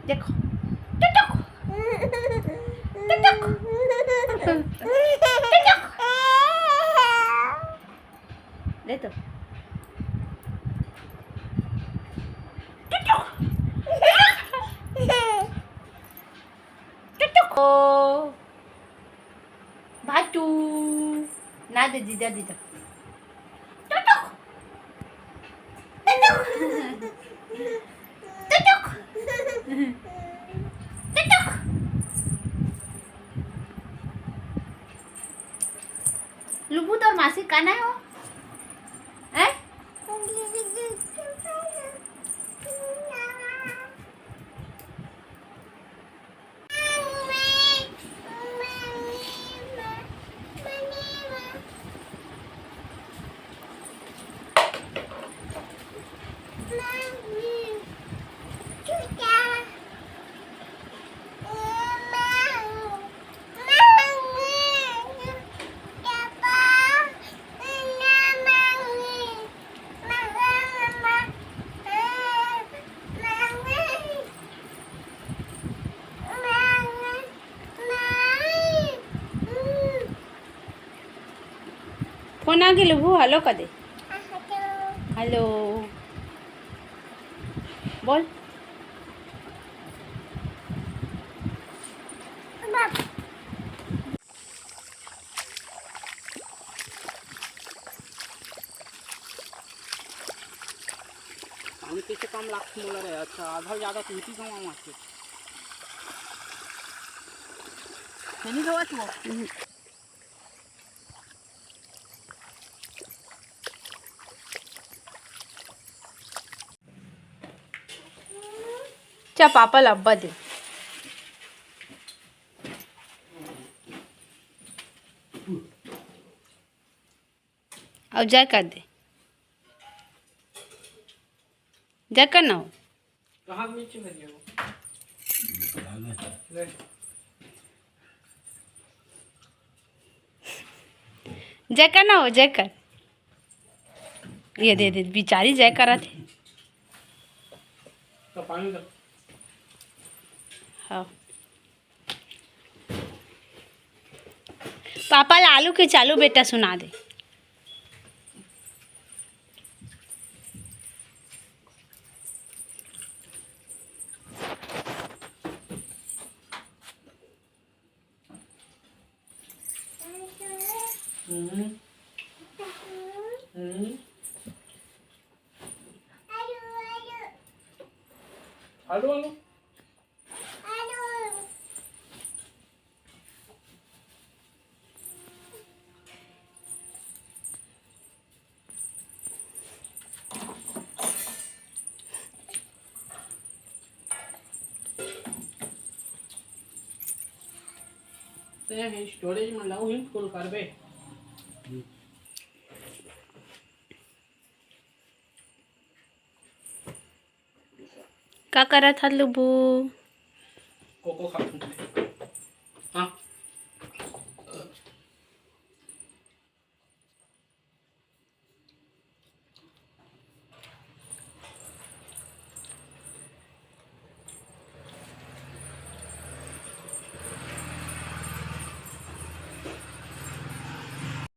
देखो टुटुक टुटुक टुटुक ले तो टुटुक टुटुक भाटू ना दे दीदा दीदा टुटुक टुटुक टुटुक टुटुक लुबू तो मासी काना है वो हैं फोन आ गेलो भू हॅलो का दे हॅलो बोल हम कैसे कम लाख मोला रहे अच्छा आधा ज़्यादा तो इसी कम आते नहीं गवा तू चा पापा अब्बा दे अब जा कर दे जा कर ना हो कहाँ नीचे लगे वो ले जयकर ना हो जयकर ये दे दे बेचारी जयकर थे तो पानी दो हाँ पापा लालू के चालू बेटा सुना दे हेलो हेलो ते स्टोरेज में लाऊं ही फुल कर बे का करा था लुबू कोको खाऊं